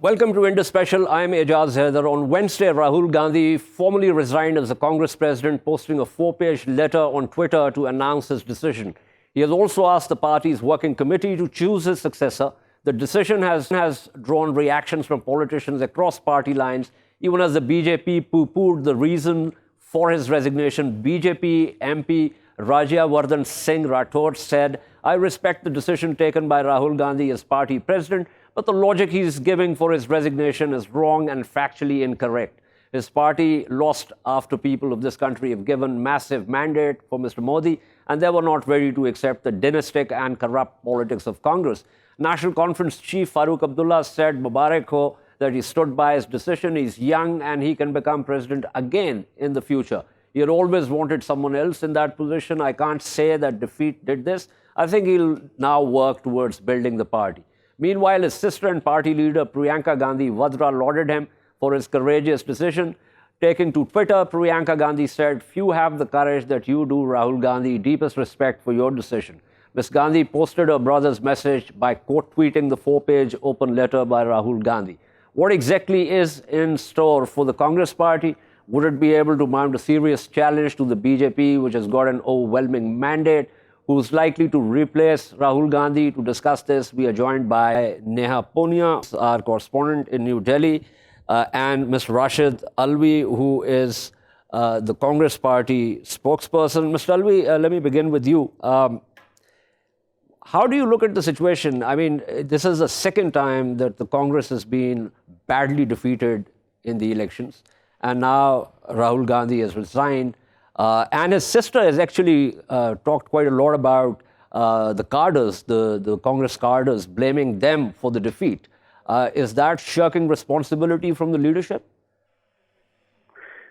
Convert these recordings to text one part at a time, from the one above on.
Welcome to Indus Special. I'm Ejaz Haider. On Wednesday, Rahul Gandhi formally resigned as the Congress president, posting a 4-page letter on Twitter to announce his decision. He has also asked the party's working committee to choose his successor. The decision has drawn reactions from politicians across party lines, even as the BJP poo-pooed the reason for his resignation. BJP MP Zakia Wardak Singh Rathod said, "I respect the decision taken by Rahul Gandhi as party president, but the logic he's giving for his resignation is wrong and factually incorrect. His party lost after people of this country have given massive mandate for Mr. Modi, and they were not ready to accept the dynastic and corrupt politics of Congress." National Conference Chief Farooq Abdullah said Mubarak ho that he stood by his decision. He's young and he can become president again in the future. He had always wanted someone else in that position. I can't say that defeat did this. I think he'll now work towards building the party. Meanwhile, his sister and party leader Priyanka Gandhi Vadra lauded him for his courageous decision. Taking to Twitter, Priyanka Gandhi said, "Few have the courage that you do, Rahul Gandhi. Deepest respect for your decision." Ms. Gandhi posted her brother's message by quote-tweeting the 4-page open letter by Rahul Gandhi. What exactly is in store for the Congress party? Would it be able to mount a serious challenge to the BJP, which has got an overwhelming mandate? Who's likely to replace Rahul Gandhi? To discuss this, we are joined by Neha Poonia, our correspondent in New Delhi, and Mr. Raashid Alvi, who is the Congress party spokesperson. Mr. Alvi, let me begin with you. How do you look at the situation? I mean, this is the second time that the Congress has been badly defeated in the elections, and now Rahul Gandhi has resigned. And his sister has actually talked quite a lot about the cadres, the Congress cadres, blaming them for the defeat. Is that shirking responsibility from the leadership?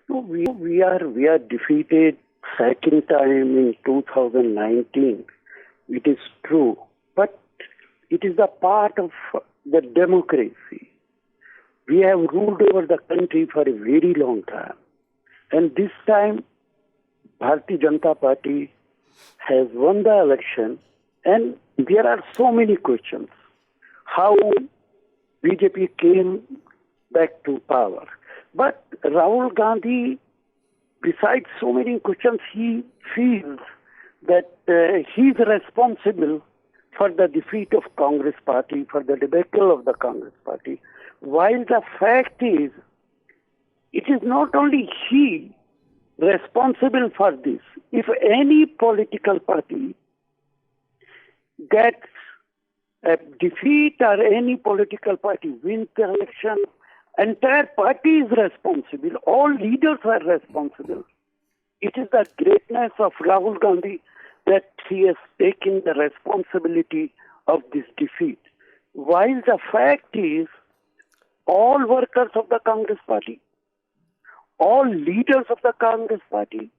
No, we are defeated second time in 2019. It is true, but it is a part of the democracy. We have ruled over the country for a very long time, and this time Bharatiya Janata Party has won the election, and there are so many questions. How BJP came back to power. But Rahul Gandhi, besides so many questions, he feels that he is responsible for the defeat of Congress party, for the debacle of the Congress party, while the fact is, it is not only he responsible for this. If any political party gets a defeat or any political party wins the election, entire party is responsible. All leaders are responsible. It is the greatness of Rahul Gandhi that he has taken the responsibility of this defeat. While the fact is, all workers of the Congress party, all leaders of the Congress party,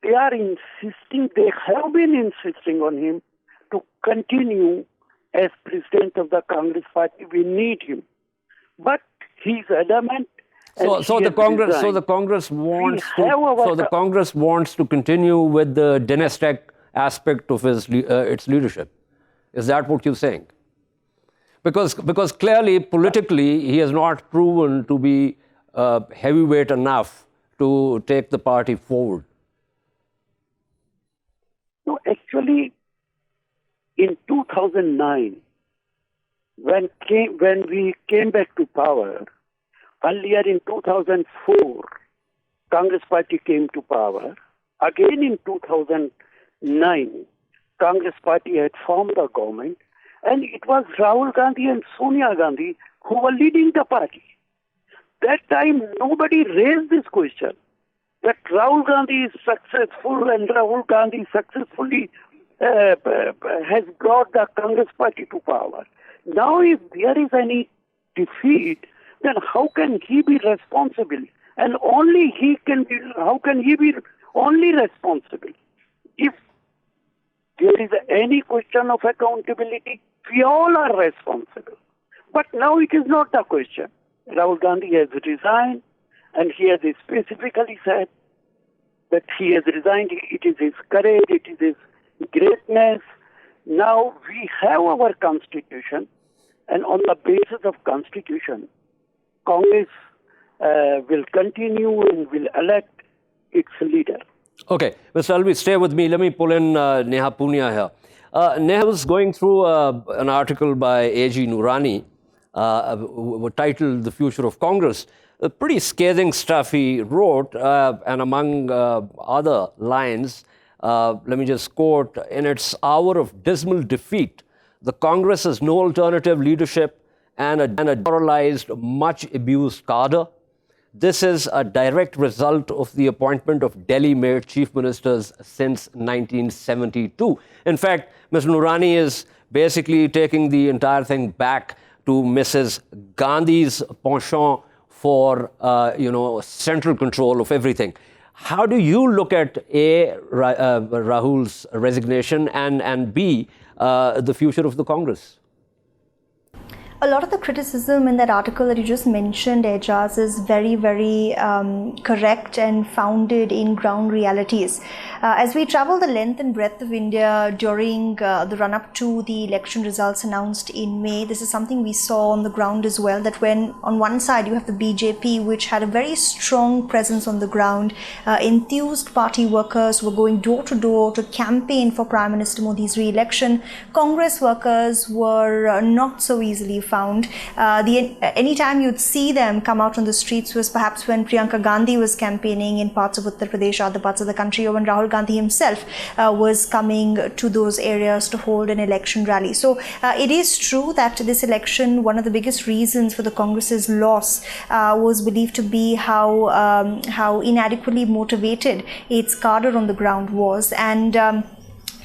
they are insisting, they have been insisting on him to continue as president of the Congress party. We need him. But he's adamant. So the Congress wants to continue with the dynastic aspect of its leadership. Is that what you're saying? Because clearly, politically, he has not proven to be heavyweight enough to take the party forward. No, actually, in 2009, when we came back to power, earlier in 2004, Congress party came to power. Again in 2009, Congress party had formed the government, and it was Rahul Gandhi and Sonia Gandhi who were leading the party. That time, nobody raised this question that Rahul Gandhi is successful and Rahul Gandhi successfully has brought the Congress party to power. Now, if there is any defeat, then how can he be responsible? And only he can be. How can he be only responsible? If there is any question of accountability, we all are responsible. But now it is not a question. Rahul Gandhi has resigned, and he has specifically said that he has resigned. It is his courage, it is his greatness. Now we have our constitution, and on the basis of Constitution, Congress will continue and will elect its leader. Okay, Mr. Alvi, stay with me. Let me pull in Neha Poonia here. Neha was going through an article by A.G. Noorani titled The Future of Congress. Pretty scathing stuff he wrote, and among other lines, let me just quote, "In its hour of dismal defeat, the Congress has no alternative leadership and a demoralized, much abused cadre. This is a direct result of the appointment of Delhi-made chief ministers since 1972. In fact, Ms. Noorani is basically taking the entire thing back to Mrs. Gandhi's penchant for, central control of everything. How do you look at A, Rahul's resignation, and B, the future of the Congress? A lot of the criticism in that article that you just mentioned, Ejaz, is very, very correct and founded in ground realities. As we travel the length and breadth of India during the run-up to the election results announced in May, this is something we saw on the ground as well, that when on one side you have the BJP, which had a very strong presence on the ground, enthused party workers were going door to door to campaign for Prime Minister Modi's re-election. Congress workers were not so easily found. Anytime you'd see them come out on the streets was perhaps when Priyanka Gandhi was campaigning in parts of Uttar Pradesh, other parts of the country, or when Rahul Gandhi himself was coming to those areas to hold an election rally. So it is true that this election, one of the biggest reasons for the Congress's loss was believed to be how inadequately motivated its cadre on the ground was. And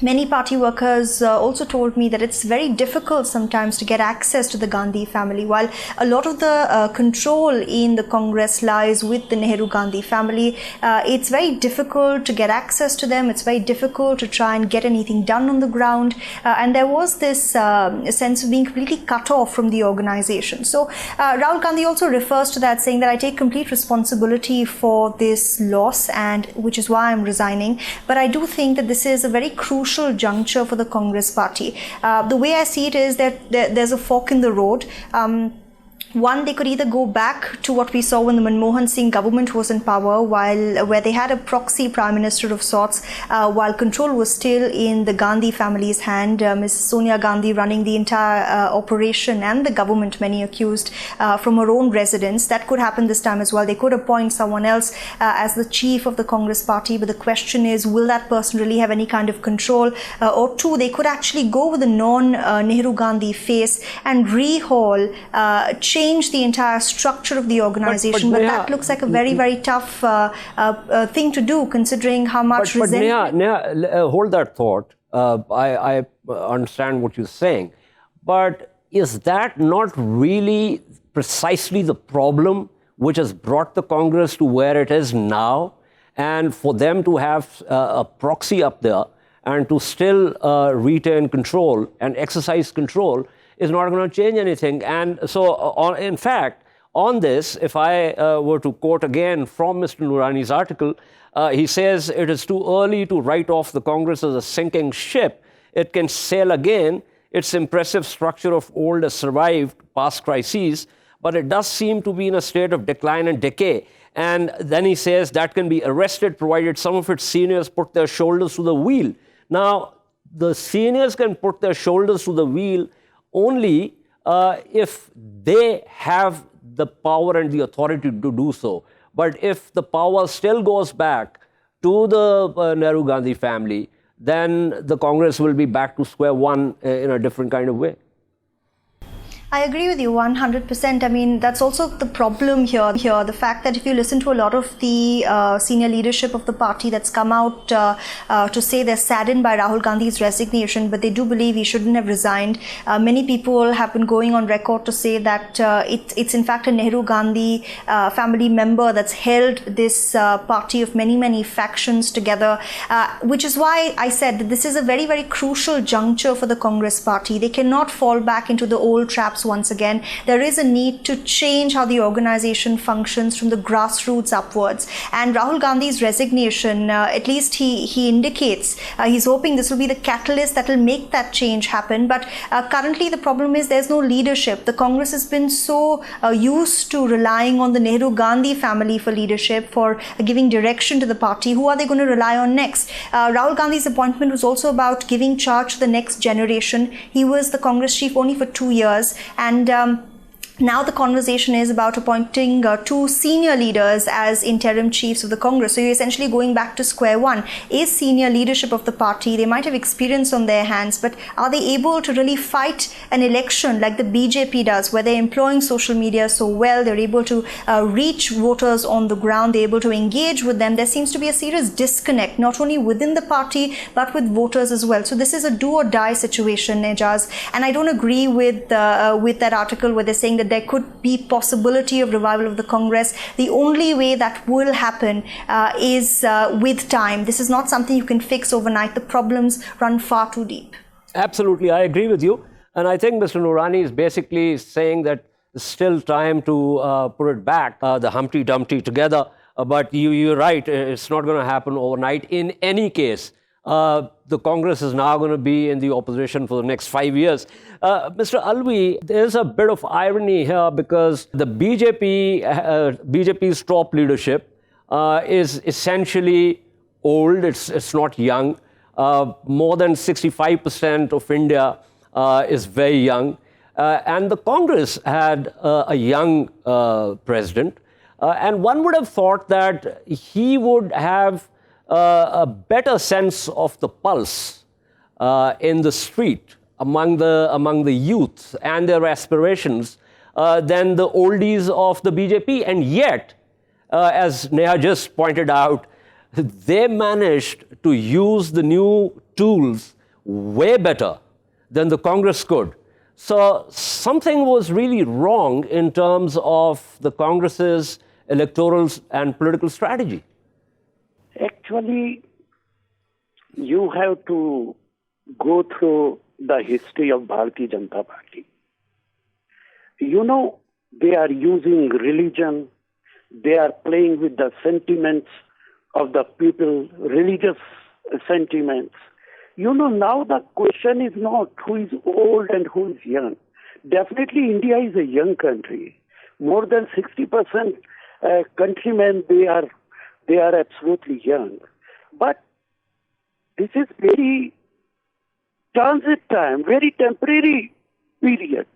many party workers also told me that it's very difficult sometimes to get access to the Gandhi family. While a lot of the control in the Congress lies with the Nehru-Gandhi family, it's very difficult to get access to them. It's very difficult to try and get anything done on the ground. And there was this sense of being completely cut off from the organization. So Rahul Gandhi also refers to that, saying that I take complete responsibility for this loss, and which is why I'm resigning. But I do think that this is a very crucial juncture for the Congress party. The way I see it is that there's a fork in the road. One, they could either go back to what we saw when the Manmohan Singh government was in power, where they had a proxy prime minister of sorts, while control was still in the Gandhi family's hand. Ms. Sonia Gandhi running the entire operation and the government, many accused, from her own residence. That could happen this time as well. They could appoint someone else as the chief of the Congress party, but the question is, will that person really have any kind of control? Or two, they could actually go with a non-Nehru Gandhi face and rehaul, change the entire structure of the organization, but that looks like a very, very tough thing to do, considering how much resentment. Neha, hold that thought. I understand what you're saying, but is that not really precisely the problem which has brought the Congress to where it is now? And for them to have a proxy up there and to still retain control and exercise control is not going to change anything. And so, in fact, on this, if I were to quote again from Mr. Noorani's article, he says, it is too early to write off the Congress as a sinking ship. It can sail again. Its impressive structure of old has survived past crises, but it does seem to be in a state of decline and decay. And then he says that can be arrested provided some of its seniors put their shoulders to the wheel. Now, the seniors can put their shoulders to the wheel only if they have the power and the authority to do so. But if the power still goes back to the Nehru-Gandhi family, then the Congress will be back to square one in a different kind of way. I agree with you 100%. I mean, that's also the problem here. The fact that if you listen to a lot of the senior leadership of the party that's come out to say they're saddened by Rahul Gandhi's resignation, but they do believe he shouldn't have resigned. Many people have been going on record to say that it's in fact a Nehru-Gandhi family member that's held this party of many, many factions together, which is why I said that this is a very, very crucial juncture for the Congress party. They cannot fall back into the old traps collapse once again. There is a need to change how the organization functions from the grassroots upwards. And Rahul Gandhi's resignation, at least he indicates, he's hoping this will be the catalyst that will make that change happen. But currently the problem is there's no leadership. The Congress has been so used to relying on the Nehru-Gandhi family for leadership, for giving direction to the party. Who are they going to rely on next? Rahul Gandhi's appointment was also about giving charge to the next generation. He was the Congress chief only for 2 years, and now the conversation is about appointing two senior leaders as interim chiefs of the Congress. So you're essentially going back to square one. Is senior leadership of the party, they might have experience on their hands, but are they able to really fight an election like the BJP does, where they're employing social media so well, they're able to reach voters on the ground, they're able to engage with them? There seems to be a serious disconnect, not only within the party, but with voters as well. So this is a do or die situation, Ejaz. And I don't agree with that article where they're saying that there could be possibility of revival of the Congress. The only way that will happen is with time. This is not something you can fix overnight. The problems run far too deep. Absolutely, I agree with you. And I think Mr. Noorani is basically saying that there's still time to put it back, the Humpty Dumpty together. But you're right, it's not going to happen overnight. In any case, the Congress is now going to be in the opposition for the next 5 years. Mr. Alvi, there's a bit of irony here because the BJP's top leadership is essentially old. It's not young. More than 65% of India is very young. And the Congress had a young president. And one would have thought that he would have a better sense of the pulse in the street among the youth and their aspirations than the oldies of the BJP. And yet, as Neha just pointed out, they managed to use the new tools way better than the Congress could. So something was really wrong in terms of the Congress's electoral and political strategy. Actually, you have to go through the history of Bharatiya Janata Party. You know, they are using religion, they are playing with the sentiments of the people, religious sentiments. You know, now the question is not who is old and who is young. Definitely India is a young country. More than 60% countrymen, they are absolutely young. But this is very transit time, very temporary period.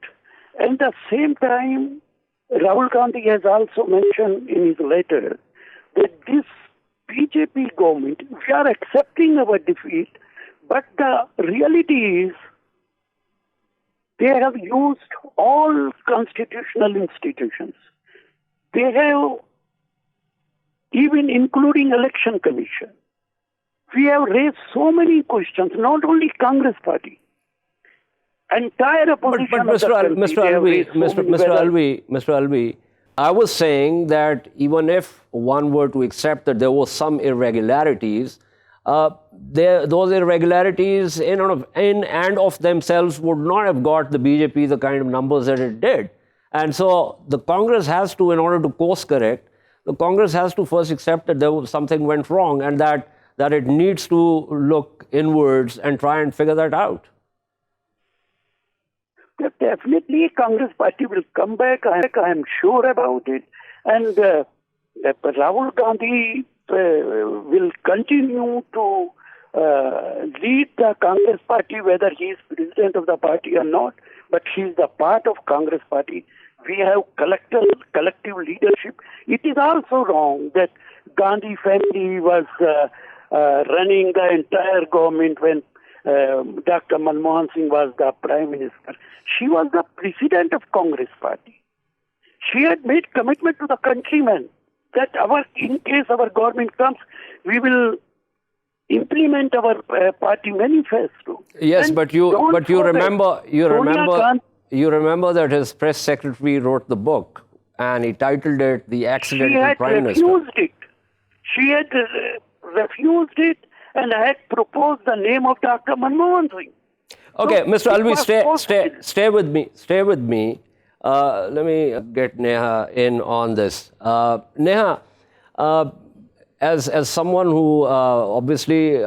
And at the same time, Rahul Gandhi has also mentioned in his letter that this BJP government, we are accepting our defeat, but the reality is they have used all constitutional institutions. They have even including election commission. We have raised so many questions, not only Congress party. Entire opposition. But Mr. Alvi, I was saying that even if one were to accept that there were some irregularities, those irregularities in and of themselves would not have got the BJP the kind of numbers that it did. And so the Congress has to, in order to course correct, the Congress has to first accept that something went wrong and that it needs to look inwards and try and figure that out. Definitely, Congress party will come back. I am sure about it. And Rahul Gandhi will continue to lead the Congress party, whether he is president of the party or not. But he is the part of Congress party. We have collective leadership. It is also wrong that Gandhi family was running the entire government when Dr. Manmohan Singh was the Prime Minister. She was the president of Congress party. She had made commitment to the countrymen that in case our government comes, we will implement our party manifesto. Yes, and but you remember that his press secretary wrote the book and he titled it "The Accidental Prime Minister." She had refused it and had proposed the name of Dr. Manmohan Singh. Okay, So Mr. it Alvi, was stay with me. Stay with me. Let me get Neha in on this. Neha, as someone who obviously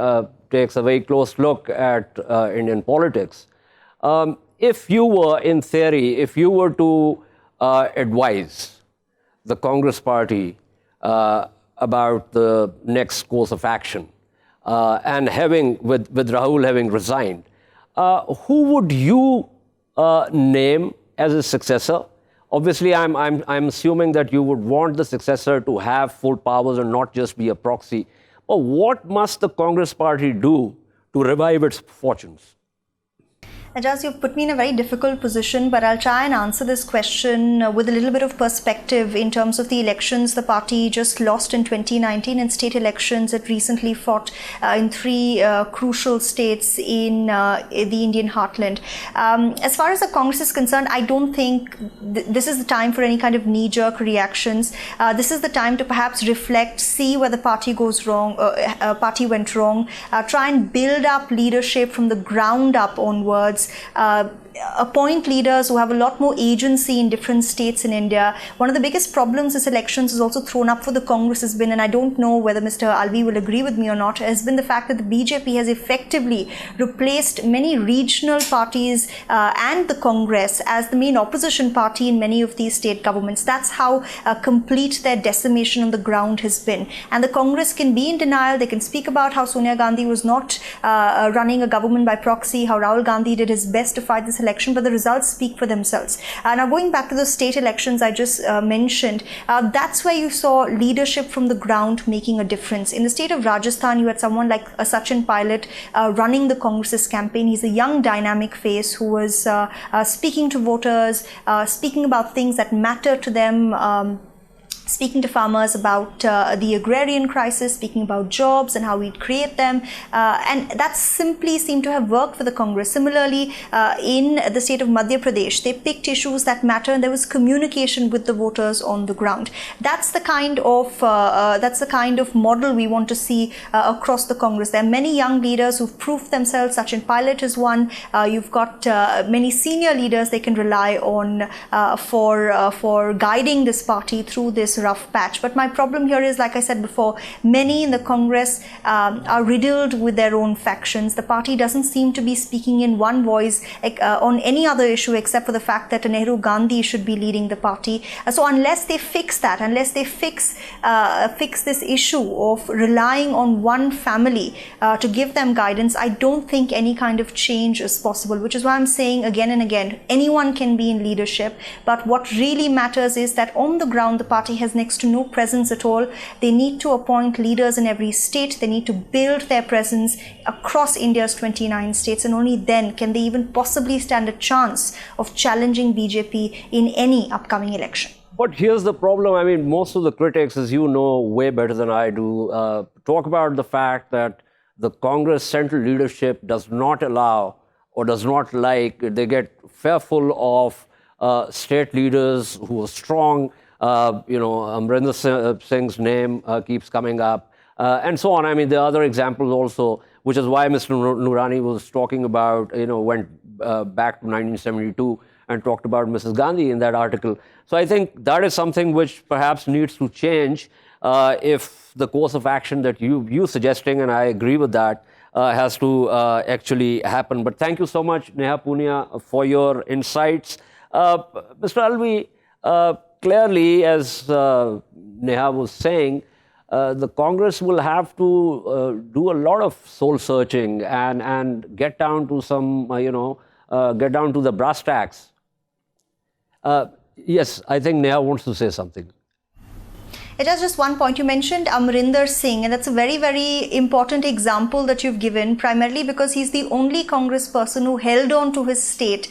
takes a very close look at Indian politics, if you were, in theory, if you were to advise the Congress party about the next course of action, and with Rahul having resigned, who would you name as a successor? Obviously, I'm assuming that you would want the successor to have full powers and not just be a proxy. But what must the Congress party do to revive its fortunes? Ejaz, you've put me in a very difficult position, but I'll try and answer this question with a little bit of perspective in terms of the elections the party just lost in 2019 and state elections it recently fought in three crucial states in the Indian heartland. As far as the Congress is concerned, I don't think this is the time for any kind of knee-jerk reactions. This is the time to perhaps reflect, see where the party goes wrong, party went wrong, try and build up leadership from the ground up onwards. Appoint leaders who have a lot more agency in different states in India. One of the biggest problems this elections has also thrown up for the Congress has been, and I don't know whether Mr. Alvi will agree with me or not, has been the fact that the BJP has effectively replaced many regional parties and the Congress as the main opposition party in many of these state governments. That's how complete their decimation on the ground has been. And the Congress can be in denial. They can speak about how Sonia Gandhi was not running a government by proxy, how Rahul Gandhi did his best to fight this election, but the results speak for themselves. Now, going back to the state elections I just mentioned, that's where you saw leadership from the ground making a difference. In the state of Rajasthan, you had someone like Sachin Pilot running the Congress's campaign. He's a young, dynamic face who was speaking to voters, speaking about things that matter to them, speaking to farmers about the agrarian crisis, speaking about jobs and how we'd create them. And that simply seemed to have worked for the Congress. Similarly, in the state of Madhya Pradesh, they picked issues that matter and there was communication with the voters on the ground. That's the kind of model we want to see across the Congress. There are many young leaders who've proved themselves. Sachin Pilot is one. You've got many senior leaders they can rely on for guiding this party through this rough patch. But my problem here is, like I said before, many in the Congress are riddled with their own factions. The party doesn't seem to be speaking in one voice on any other issue except for the fact that Nehru Gandhi should be leading the party. So unless they fix that, unless they fix this issue of relying on one family to give them guidance, I don't think any kind of change is possible, which is why I'm saying again and again, anyone can be in leadership, but what really matters is that on the ground the party has next to no presence at all. They need to appoint leaders in every state. They need to build their presence across India's 29 states, and only then can they even possibly stand a chance of challenging BJP in any upcoming election. But here's the problem. I mean, most of the critics, as you know way better than I do, talk about the fact that the Congress central leadership does not allow or does not like, they get fearful of state leaders who are strong. Amrinder Singh's name keeps coming up, and so on. I mean, there are other examples also, which is why Mr. Noorani was talking about, went back to 1972 and talked about Mrs. Gandhi in that article. So I think that is something which perhaps needs to change if the course of action that you're suggesting, and I agree with that, has to actually happen. But thank you so much, Neha Poonia, for your insights. Mr. Alvi, clearly, as Neha was saying, the Congress will have to do a lot of soul searching and get down to some, get down to the brass tacks. Yes, I think Neha wants to say something. It has just one point. You mentioned Amrinder Singh, and that's a very, very important example that you've given, primarily because he's the only Congress person who held on to his state.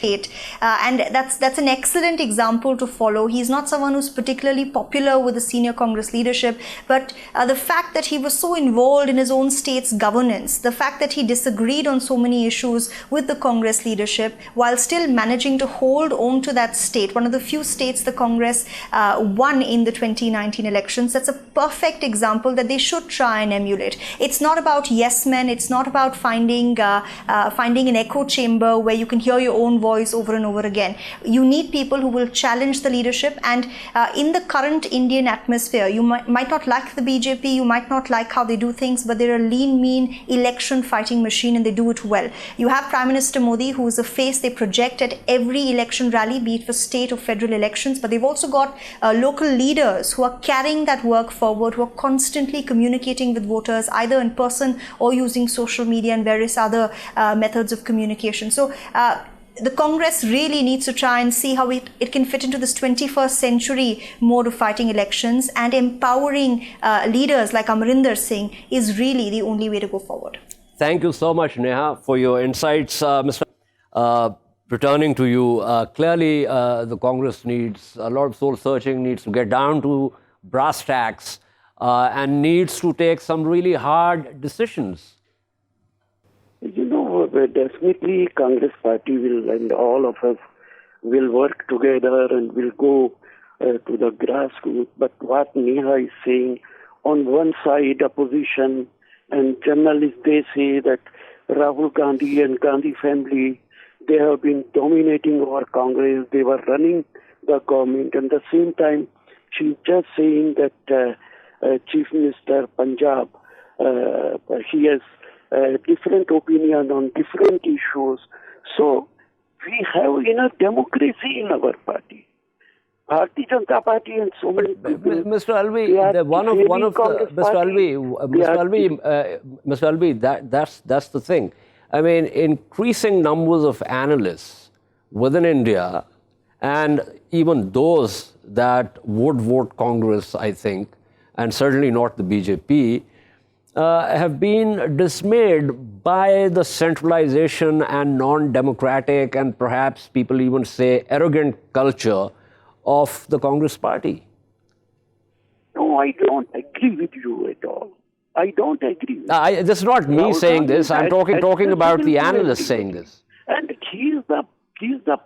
And that's an excellent example to follow. He's not someone who's particularly popular with the senior Congress leadership, but the fact that he was so involved in his own state's governance, the fact that he disagreed on so many issues with the Congress leadership while still managing to hold on to that state, one of the few states the Congress won in the 2019 election. elections, that's a perfect example that they should try and emulate. It's not about yes men. It's not about finding an echo chamber where you can hear your own voice over and over again. You need people who will challenge the leadership. And in the current Indian atmosphere, you might not like the BJP, you might not like how they do things, but they're a lean, mean election fighting machine, and they do it well. You have Prime Minister Modi, who is a face they project at every election rally, be it for state or federal elections, but they've also got local leaders who are carrying that work forward, who are constantly communicating with voters, either in person or using social media and various other methods of communication. So the Congress really needs to try and see how it can fit into this 21st century mode of fighting elections, and empowering leaders like Amarinder Singh is really the only way to go forward. Thank you so much, Neha, for your insights. Mr. Returning to you, clearly the Congress needs a lot of soul searching, needs to get down to brass tacks, and needs to take some really hard decisions. You know, definitely Congress party will, and all of us will work together and will go to the grassroots. But what Neha is saying, on one side, opposition and journalists, they say that Rahul Gandhi and Gandhi family, they have been dominating our Congress. They were running the government. And at the same time, she's just saying that Chief Minister Punjab, he has different opinion on different issues. So we have a democracy in our party. Bharatiya Janata Party and so many people. Mr. Alvi, Mr. Alvi, that's the thing. I mean, increasing numbers of analysts within India, and even those that would vote Congress, I think, and certainly not the BJP, have been dismayed by the centralization and non-democratic, and perhaps people even say arrogant culture of the Congress party. No, I don't agree with you at all. I don't agree. This is not me saying this. I'm talking about the analysts saying this. And he is the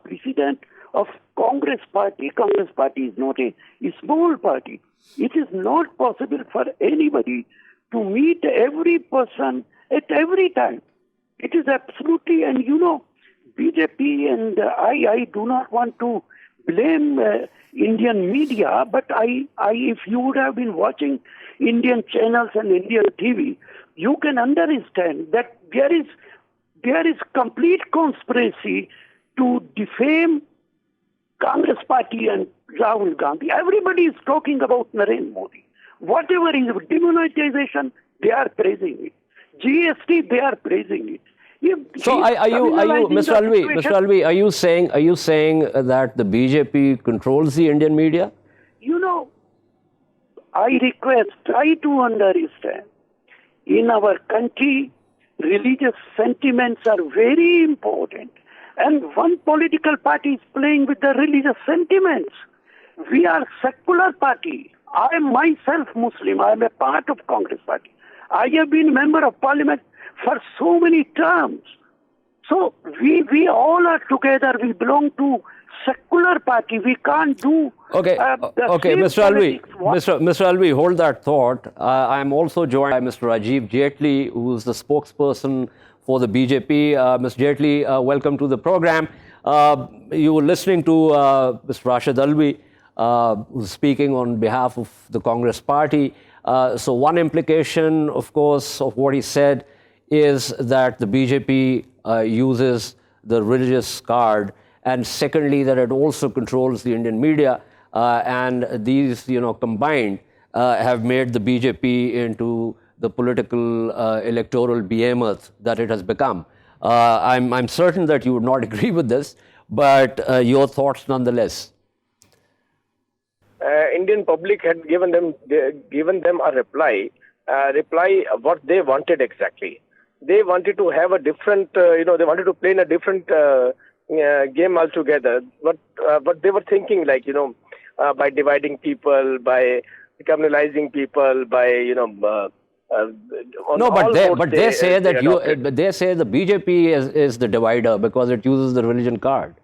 president of Congress party. Congress party is not a small party. It is not possible for anybody to meet every person at every time. It is absolutely, and you know, BJP, and I do not want to blame Indian media, but if you would have been watching Indian channels and Indian TV, you can understand that there is complete conspiracy to defame Congress party and Rahul Gandhi. Everybody is talking about Narendra Modi. Whatever is demonetization, they are praising it. GST, they are praising it. So are you, Mr. Alvi, are you saying that the BJP controls the Indian media? You know, I try to understand. In our country, religious sentiments are very important. And one political party is playing with the religious sentiments. We are secular party. I am myself Muslim. I am a part of Congress party. I have been member of parliament for so many terms. So we all are together. We belong to secular party. We can't do Mr. Alvi, hold that thought. I am also joined by Mr. Rajeev Jaitly, who is the spokesperson for the BJP. Mr. Jaitly, welcome to the program. You were listening to Mr. Raashid Alvi, who's speaking on behalf of the Congress party. So one implication, of course, of what he said is that the BJP uses the religious card, and secondly, that it also controls the Indian media, and these, combined, have made the BJP into the political electoral behemoth that it has become. I'm certain that you would not agree with this, but your thoughts nonetheless. Indian public had given them a reply what they wanted exactly. They wanted to have a different, they wanted to play in a different game altogether. But they were thinking, like, by dividing people, by communalizing people, by they say that they say the BJP is the divider because it uses the religion card.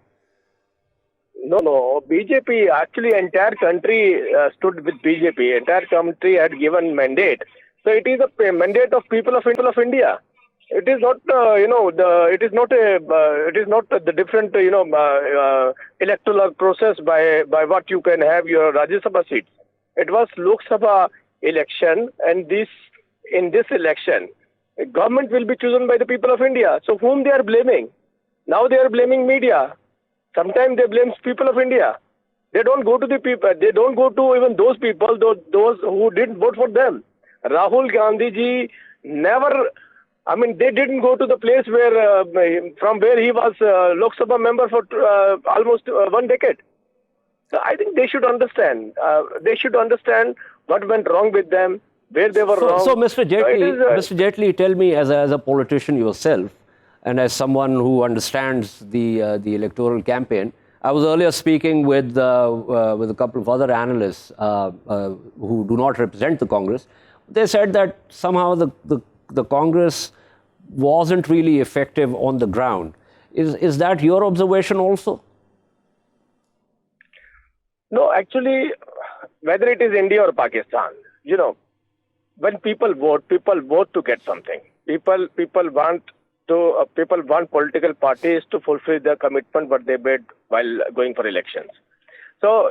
No. BJP, actually, entire country stood with BJP. Entire country had given mandate. So it is a mandate of people of India. It is not, it is not the different, electoral process by what you can have your Rajya Sabha seats. It was Lok Sabha election, and in this election, government will be chosen by the people of India. So whom they are blaming? Now they are blaming media. Sometimes they blame people of India. They don't go to the people. They don't go to even those people, those who didn't vote for them. Rahul Gandhi ji never. I mean, they didn't go to the place where from where he was Lok Sabha member for almost 1 decade. So I think they should understand. They should understand what went wrong with them, where they were wrong. So, Mr. Jaitly, tell me, as a politician yourself, and as someone who understands the electoral campaign, I was earlier speaking with a couple of other analysts who do not represent the Congress. They said that somehow the Congress wasn't really effective on the ground. Is that your observation also? No, actually, whether it is India or Pakistan, when people vote to get something. People want political parties to fulfill their commitment what they made while going for elections. So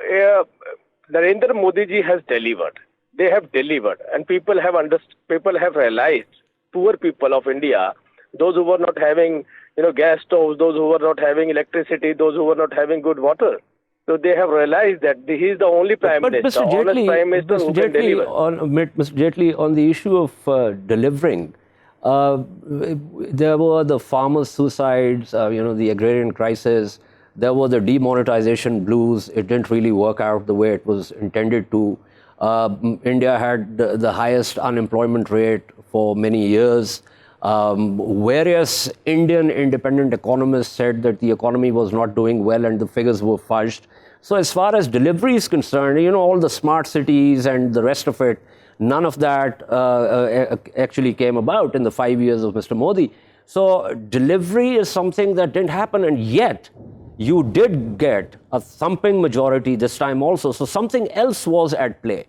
Narendra Modi ji has delivered. They have delivered, and people have realized. Poor people of India, those who were not having gas stoves, those who were not having electricity, those who were not having good water. So they have realized that he is the only Prime Minister, honest Prime Minister who can deliver. Mr. Jaitly, on the issue of delivering, there were the farmers' suicides, the agrarian crisis, there were the demonetization blues. It didn't really work out the way it was intended to. India had the highest unemployment rate for many years. Various Indian independent economists said that the economy was not doing well and the figures were fudged. So as far as delivery is concerned, all the smart cities and the rest of it, none of that actually came about in the 5 years of Mr. Modi. So delivery is something that didn't happen, and yet you did get a thumping majority this time also. So something else was at play.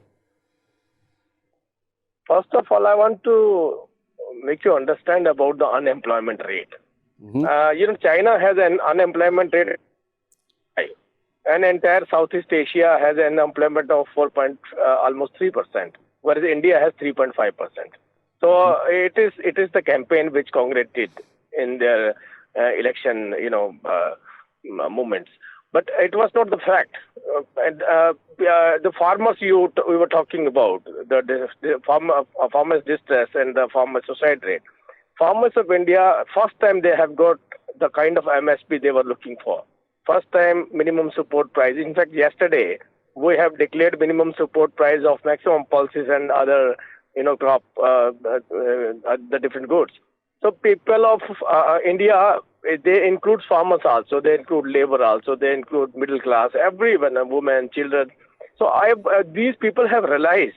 First of all, I want to make you understand about the unemployment rate. Mm-hmm. China has an unemployment rate, and entire Southeast Asia has an unemployment of almost 3%, whereas India has 3.5%. So mm-hmm. it is the campaign which Congress did in their election, movements. But it was not the fact. The farmers we were talking about, the farmers' distress and the farmers' suicide rate. Farmers of India, first time they have got the kind of MSP they were looking for. First time minimum support price. In fact, yesterday we have declared minimum support price of maximum pulses and other, crop, the different goods. So people of India, they include farmers also, they include labor also, they include middle class, everyone, women, children. So these people have realized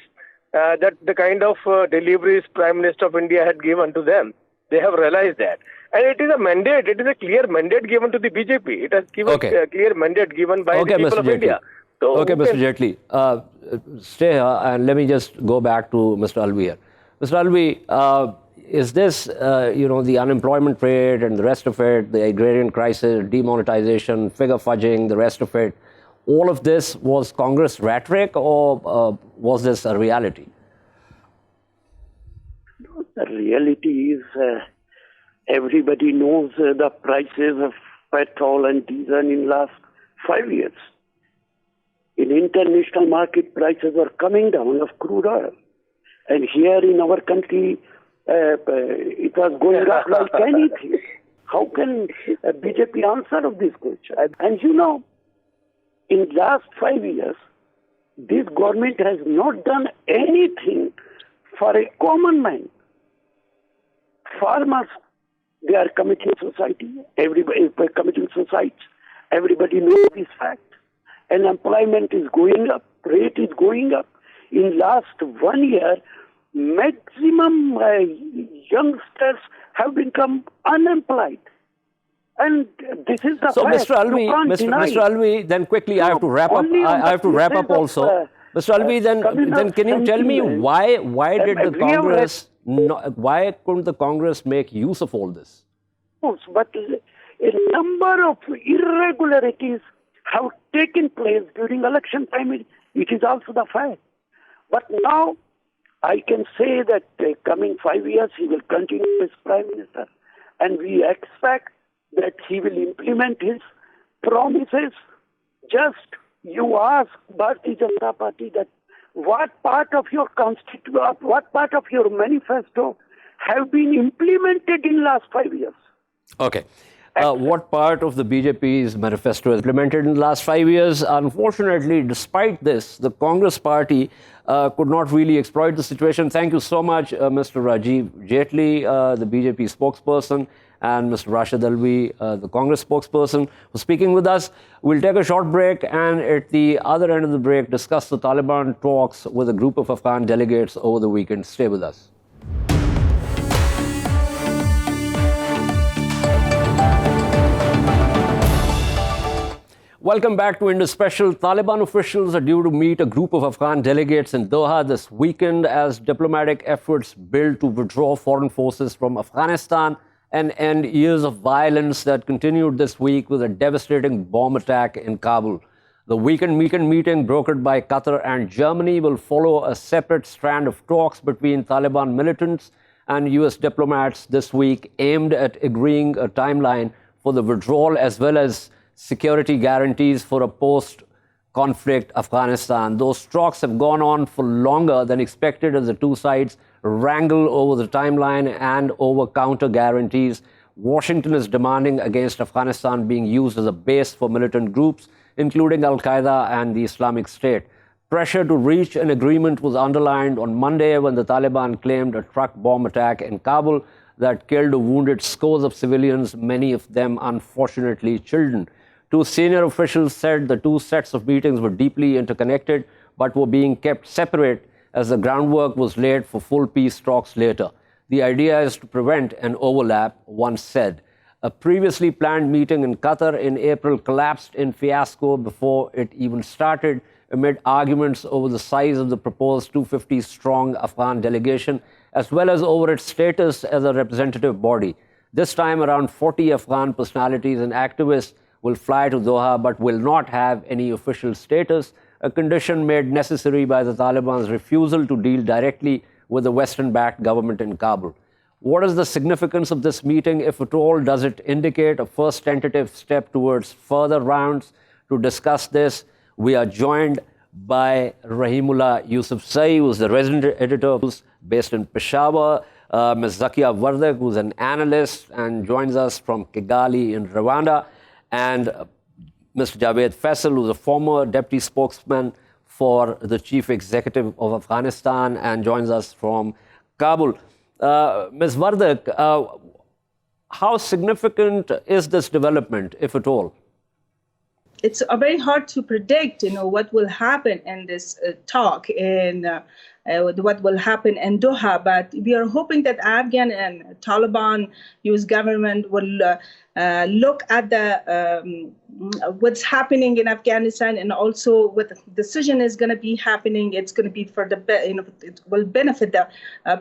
that the kind of deliveries Prime Minister of India had given to them, they have realized that. And it is a mandate, it is a clear mandate given to the BJP. It has given a clear mandate given by the people Mr. of Jaitly. India. So, Mr. Jaitly, stay here and let me just go back to Mr. Alvi here. Mr. Alvi, is this, the unemployment rate and the rest of it, the agrarian crisis, demonetization, figure fudging, the rest of it, all of this was Congress rhetoric, or was this a reality? The reality is everybody knows the prices of petrol and diesel in last 5 years. In international market, prices are coming down of crude oil. And here in our country, it was going up like anything. How can BJP answer of this question? And in last 5 years, this government has not done anything for a common man. Farmers, they are committing suicide. Everybody is committing suicides. Everybody knows this fact. And employment is going up, rate is going up. In last 1 year, maximum youngsters have become unemployed. And this is the So, fact. Mr. Alvi, You can't deny. Mr. Alvi, then quickly I have to wrap up. Only on I have to the wrap basis up of, also. Mr. Alvi, communal then can you tell me sentiment, why did the we have Congress why couldn't the Congress make use of all this? but a number of irregularities have taken place during election time. It is also the fact. But now I can say that coming 5 years he will continue as Prime Minister, and we expect that he will implement his promises. Just you ask Bharatiya Janata Party that what part of your what part of your manifesto have been implemented in last 5 years? Okay. What part of the BJP's manifesto is implemented in the last 5 years? Unfortunately, despite this, the Congress party could not really exploit the situation. Thank you so much, Mr. Rajeev Jaitly, the BJP spokesperson, and Mr. Raashid Alvi, the Congress spokesperson, for speaking with us. We'll take a short break and at the other end of the break, discuss the Taliban talks with a group of Afghan delegates over the weekend. Stay with us. Welcome back to Indus Special. Taliban officials are due to meet a group of Afghan delegates in Doha this weekend as diplomatic efforts build to withdraw foreign forces from Afghanistan and end years of violence that continued this week with a devastating bomb attack in Kabul. The weekend meeting brokered by Qatar and Germany will follow a separate strand of talks between Taliban militants and US diplomats this week aimed at agreeing a timeline for the withdrawal as well as security guarantees for a post-conflict Afghanistan. Those talks have gone on for longer than expected as the two sides wrangle over the timeline and over counter guarantees. Washington is demanding against Afghanistan being used as a base for militant groups, including Al-Qaeda and the Islamic State. Pressure to reach an agreement was underlined on Monday when the Taliban claimed a truck bomb attack in Kabul that killed or wounded scores of civilians, many of them unfortunately children. Two senior officials said the two sets of meetings were deeply interconnected but were being kept separate as the groundwork was laid for full peace talks later. The idea is to prevent an overlap, one said. A previously planned meeting in Qatar in April collapsed in fiasco before it even started amid arguments over the size of the proposed 250-strong Afghan delegation as well as over its status as a representative body. This time around 40 Afghan personalities and activists will fly to Doha but will not have any official status, a condition made necessary by the Taliban's refusal to deal directly with the Western-backed government in Kabul. What is the significance of this meeting, if at all? Does it indicate a first tentative step towards further rounds? To discuss this, we are joined by Rahimullah Yusufzai, who is the resident editor who's based in Peshawar, Ms. Zakia Wardak, who's an analyst and joins us from Kigali in Rwanda, and Mr. Javid Faisal, who's a former deputy spokesman for the chief executive of Afghanistan and joins us from Kabul. Ms. Wardak, how significant is this development, if at all? It's very hard to predict, what will happen in this talk and what will happen in Doha. But we are hoping that Afghan and Taliban US government will look at the what's happening in Afghanistan and also what the decision is going to be happening. It's going to be for the it will benefit the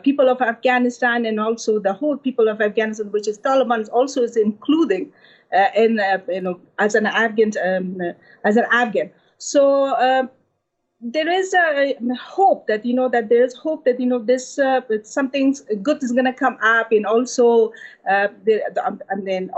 people of Afghanistan and also the whole people of Afghanistan, which is Taliban also is including. As an Afghan, so there is a hope that this something good is going to come up, and also Afghan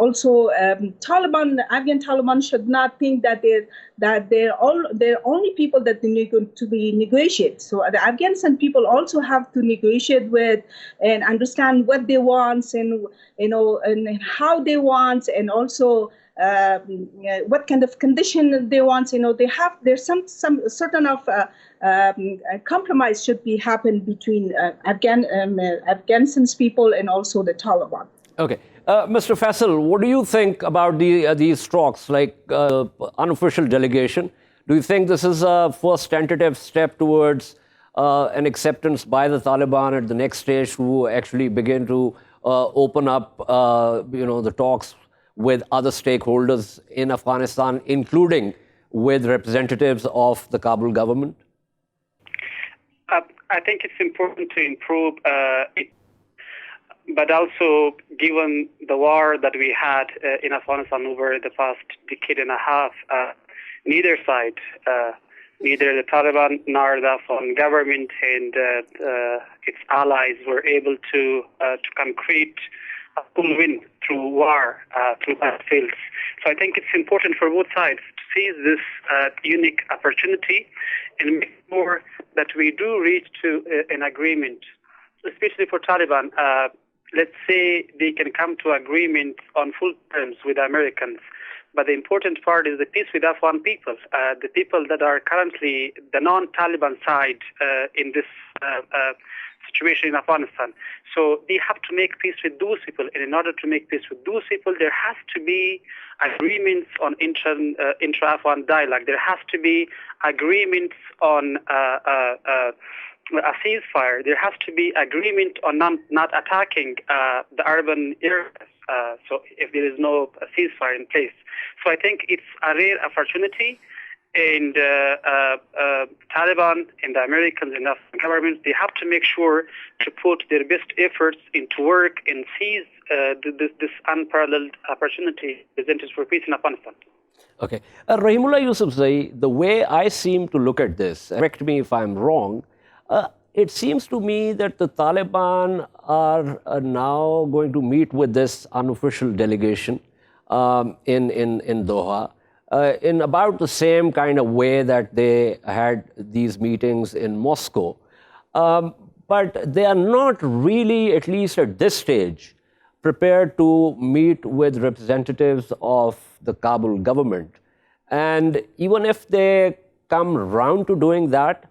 Taliban should not think that they're only people that they need to be negotiated. So the Afghanistan people also have to negotiate with and understand what they want and and how they want, and also what kind of condition they want. There's some certain of compromise should be happen between Afghanistan's people and also the Taliban. Okay. Mr. Faisal, what do you think about these talks, like unofficial delegation? Do you think this is a first tentative step towards an acceptance by the Taliban at the next stage to actually begin to open up, the talks with other stakeholders in Afghanistan, including with representatives of the Kabul government? I think it's important to improve it, but also given the war that we had in Afghanistan over the past decade and a half, neither side, neither the Taliban nor the Afghan government and its allies were able to concrete a full win through war, through battlefields. So I think it's important for both sides to seize this unique opportunity and make sure that we do reach to an agreement, especially for Taliban. Let's say they can come to agreement on full terms with the Americans. But the important part is the peace with Afghan people, the people that are currently the non-Taliban side in this situation in Afghanistan. So they have to make peace with those people. And in order to make peace with those people, there has to be agreements on intra-Afghan dialogue. There has to be agreements on a ceasefire. There has to be agreement on not attacking the urban areas. So if there is no ceasefire in place. So I think it's a rare opportunity, and Taliban and the Americans and the Afghan governments, they have to make sure to put their best efforts into work and seize this unparalleled opportunity presented for peace in Afghanistan. Okay. Rahimullah Yusufzai, the way I seem to look at this, correct me if I'm wrong, it seems to me that the Taliban are now going to meet with this unofficial delegation in Doha in about the same kind of way that they had these meetings in Moscow. But they are not really, at least at this stage, prepared to meet with representatives of the Kabul government. And even if they come round to doing that,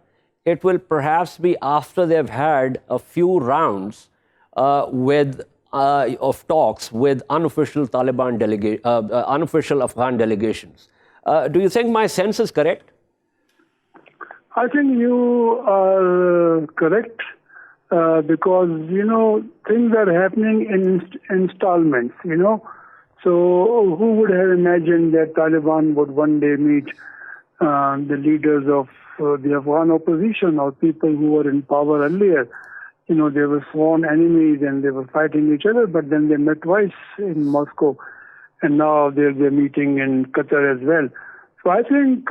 it will perhaps be after they've had a few rounds of talks with unofficial unofficial Afghan delegations. Do you think my sense is correct? I think you are correct because, things are happening in installments, So who would have imagined that Taliban would one day meet the leaders of the Afghan opposition or people who were in power earlier? They were sworn enemies and they were fighting each other, but then they met twice in Moscow, and now they're meeting in Qatar as well. So I think,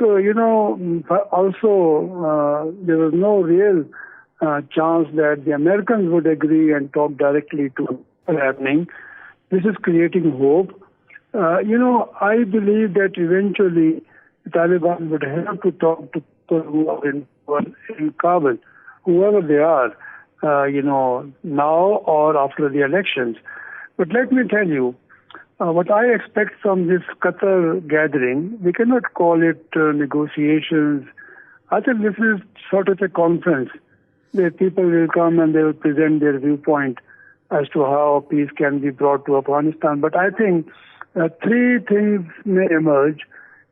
also there was no real chance that the Americans would agree and talk directly to what's happening. This is creating hope. I believe that eventually the Taliban would have to talk to people who are in Kabul, whoever they are, now or after the elections. But let me tell you, what I expect from this Qatar gathering, we cannot call it negotiations. I think this is sort of a conference where people will come and they will present their viewpoint as to how peace can be brought to Afghanistan. But I think three things may emerge.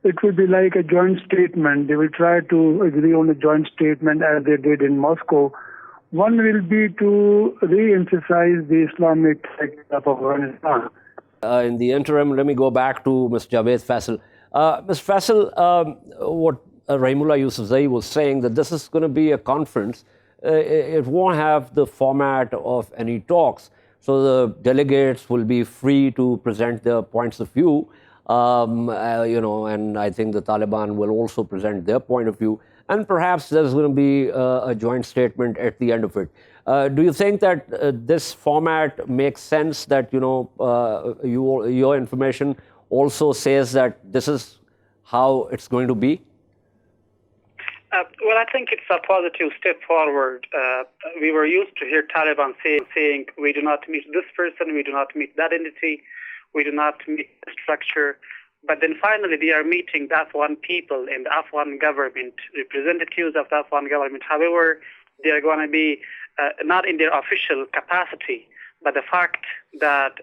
It will be like a joint statement. They will try to agree on a joint statement as they did in Moscow. One will be to re-emphasize the Islamic sector of Afghanistan. In the interim, let me go back to Ms. Javid Faisal. Ms. Faisal, what Rahimullah Yusufzai was saying, that this is going to be a conference. It won't have the format of any talks. So the delegates will be free to present their points of view, and I think the Taliban will also present their point of view. And perhaps there's going to be a joint statement at the end of it. Do you think that this format makes sense, that, your information also says that this is how it's going to be? Well, I think it's a positive step forward. We were used to hear Taliban saying, we do not meet this person, we do not meet that entity, we do not meet the structure. But then finally they are meeting the Afghan people and the Afghan government, representatives of the Afghan government. However, they are going to be not in their official capacity, but the fact that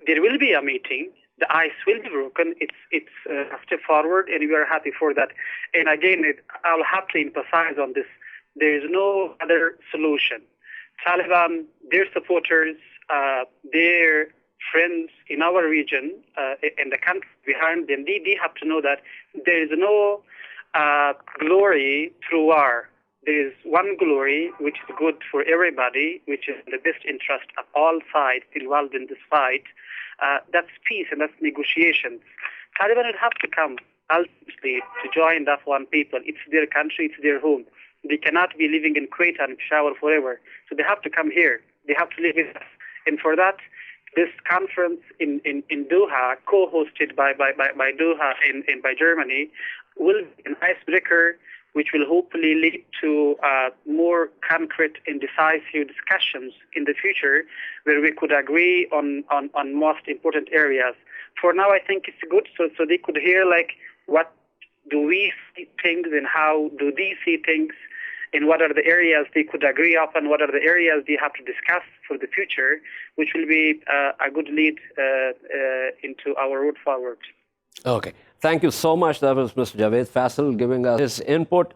there will be a meeting, the ice will be broken. It's a step forward, and we are happy for that. And again, I'll have to emphasize on this: there is no other solution. Taliban, their supporters, their friends in our region, in the country behind them, they have to know that there is no glory through war. There is one glory which is good for everybody, which is the best interest of all sides involved in this fight. That's peace and that's negotiations. Taliban would have to come ultimately to join the Afghan people. It's their country, it's their home. They cannot be living in Quetta and Peshawar forever. So they have to come here. They have to live with us. And for that, this conference in Doha, co-hosted by Doha and by Germany, will be an icebreaker which will hopefully lead to more concrete and decisive discussions in the future where we could agree on most important areas. For now, I think it's good so they could hear like what do we see things and how do they see things and what are the areas they could agree upon, what are the areas they have to discuss for the future, which will be a good lead into our road forward. Okay. Thank you so much. That was Mr. Javid Faisal giving us his input.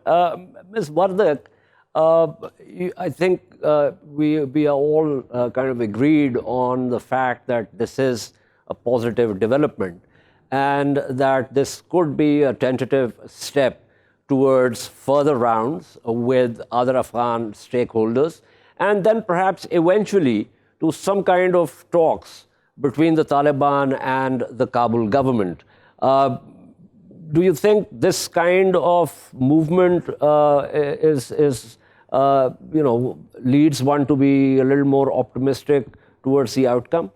Ms. Wardak, I think we are all kind of agreed on the fact that this is a positive development and that this could be a tentative step towards further rounds with other Afghan stakeholders and then perhaps eventually to some kind of talks between the Taliban and the Kabul government. Do you think this kind of movement leads one to be a little more optimistic towards the outcome?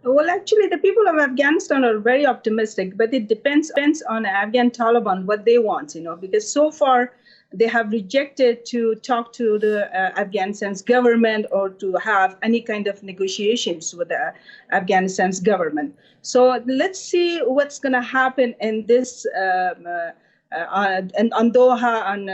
Well, actually, the people of Afghanistan are very optimistic, but it depends on Afghan Taliban, what they want, because so far they have rejected to talk to the Afghanistan's government or to have any kind of negotiations with the Afghanistan's government. So let's see what's going to happen in this on Doha on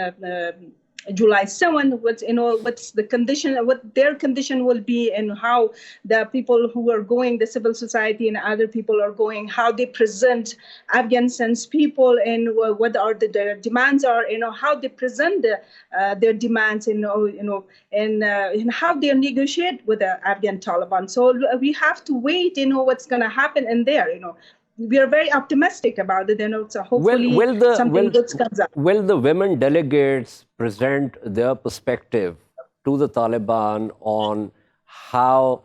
July 7th, what's the condition, what their condition will be, and how the people who are going, the civil society and other people are going, how they present Afghanistan's people, and what are their demands are, how they present their demands, and how they negotiate with the Afghan Taliban. So we have to wait, what's going to happen in there, We are very optimistic about it, so hopefully something good comes up. Will the women delegates present their perspective to the Taliban on how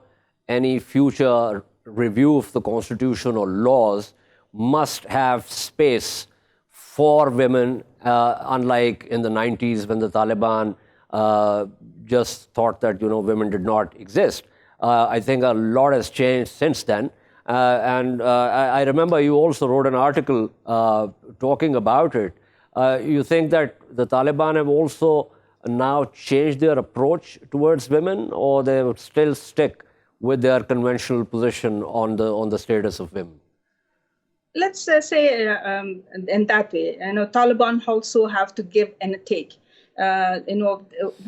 any future review of the constitution or laws must have space for women, unlike in the 90s when the Taliban just thought that, women did not exist? I think a lot has changed since then. I remember you also wrote an article talking about it. You think that the Taliban have also now changed their approach towards women, or they would still stick with their conventional position on the status of women? Let's say in that way, Taliban also have to give and take.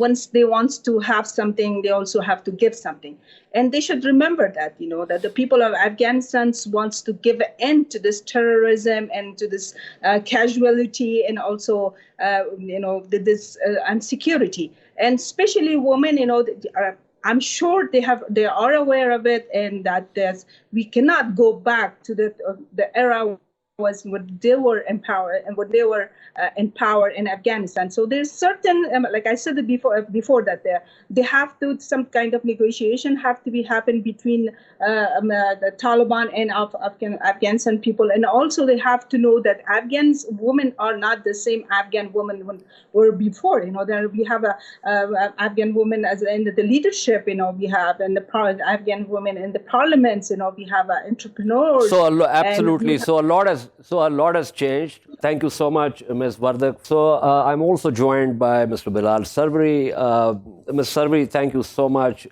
Once they want to have something, they also have to give something. And they should remember that, that the people of Afghanistan wants to give an end to this terrorism and to this casualty and also, this insecurity. And especially women, I'm sure they are aware of it, and that we cannot go back to the era was when they were empowered and when they were in power in Afghanistan. So there's certain, like I said before that they have to, some kind of negotiation have to be happen between the Taliban and Afghanistan people. And also they have to know that Afghans women are not the same Afghan women were before. There we have Afghan women as in the leadership, we have, and the Afghan women in the parliaments, we have entrepreneurs. So absolutely. So a lot has changed. Thank you so much, Ms. Wardak. So I'm also joined by Mr. Bilal Sarwari. Ms. Sarwari, thank you so much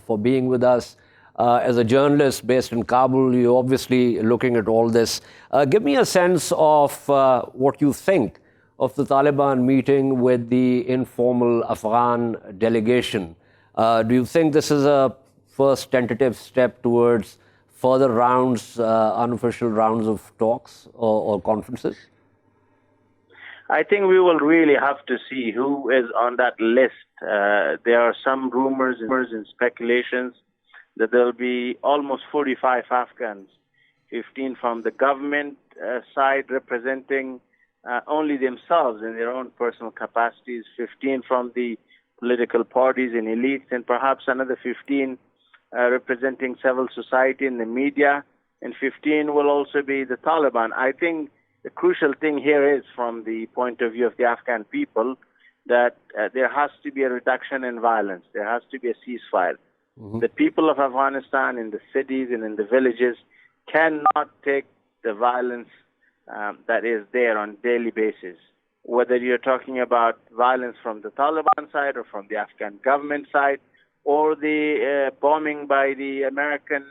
for being with us. As a journalist based in Kabul, you're obviously looking at all this. Give me a sense of what you think of the Taliban meeting with the informal Afghan delegation. Do you think this is a first tentative step towards further rounds, unofficial rounds of talks or conferences? I think we will really have to see who is on that list. There are some rumors and speculations that there will be almost 45 Afghans, 15 from the government side representing only themselves in their own personal capacities, 15 from the political parties and elites, and perhaps another 15 representing civil society and the media, and 15 will also be the Taliban. I think the crucial thing here is, from the point of view of the Afghan people, that there has to be a reduction in violence. There has to be a ceasefire. Mm-hmm. The people of Afghanistan in the cities and in the villages cannot take the violence that is there on a daily basis. Whether you're talking about violence from the Taliban side or from the Afghan government side, or the bombing by the American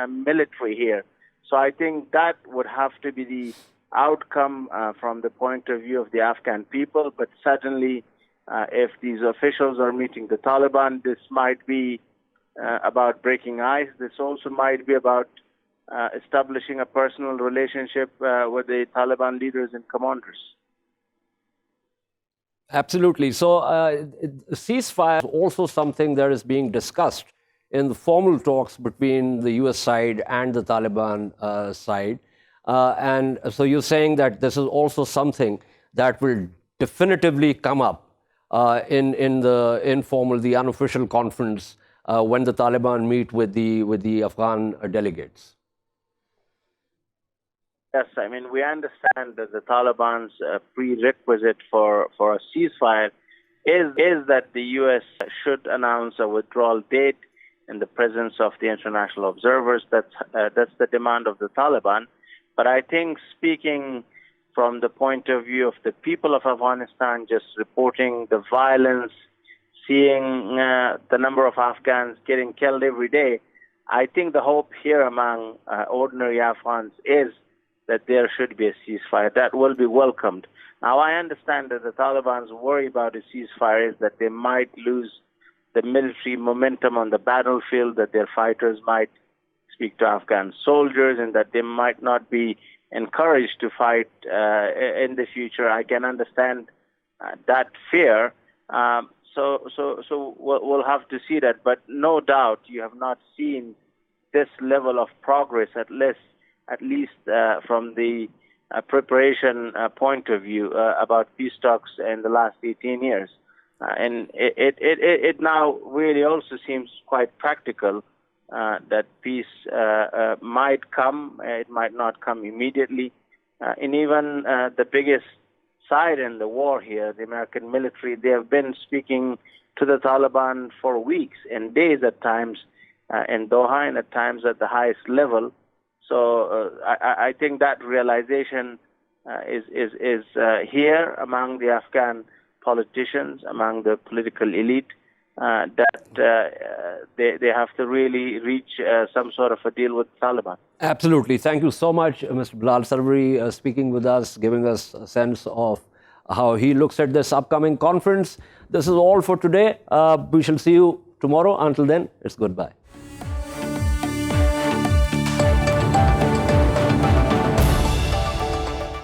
military here. So I think that would have to be the outcome from the point of view of the Afghan people. But certainly, if these officials are meeting the Taliban, this might be about breaking ice. This also might be about establishing a personal relationship with the Taliban leaders and commanders. Absolutely. So ceasefire is also something that is being discussed in the formal talks between the US side and the Taliban side. And so you're saying that this is also something that will definitively come up in the informal, the unofficial conference when the Taliban meet with the Afghan delegates. Yes, I mean, we understand that the Taliban's prerequisite for a ceasefire is that the U.S. should announce a withdrawal date in the presence of the international observers. That's the demand of the Taliban. But I think, speaking from the point of view of the people of Afghanistan, just reporting the violence, seeing the number of Afghans getting killed every day, I think the hope here among ordinary Afghans is that there should be a ceasefire. That will be welcomed. Now, I understand that the Taliban's worry about a ceasefire is that they might lose the military momentum on the battlefield, that their fighters might speak to Afghan soldiers, and that they might not be encouraged to fight in the future. I can understand that fear. So we'll have to see that. But no doubt, you have not seen this level of progress, at least from the preparation point of view about peace talks in the last 18 years. And it now really also seems quite practical that peace might come. It might not come immediately. And even the biggest side in the war here, the American military, they have been speaking to the Taliban for weeks and days at times in Doha, and at times at the highest level. So I think that realization is here among the Afghan politicians, among the political elite, that they have to really reach some sort of a deal with the Taliban. Absolutely. Thank you so much, Mr. Bilal Sarwari, speaking with us, giving us a sense of how he looks at this upcoming conference. This is all for today. We shall see you tomorrow. Until then, it's goodbye.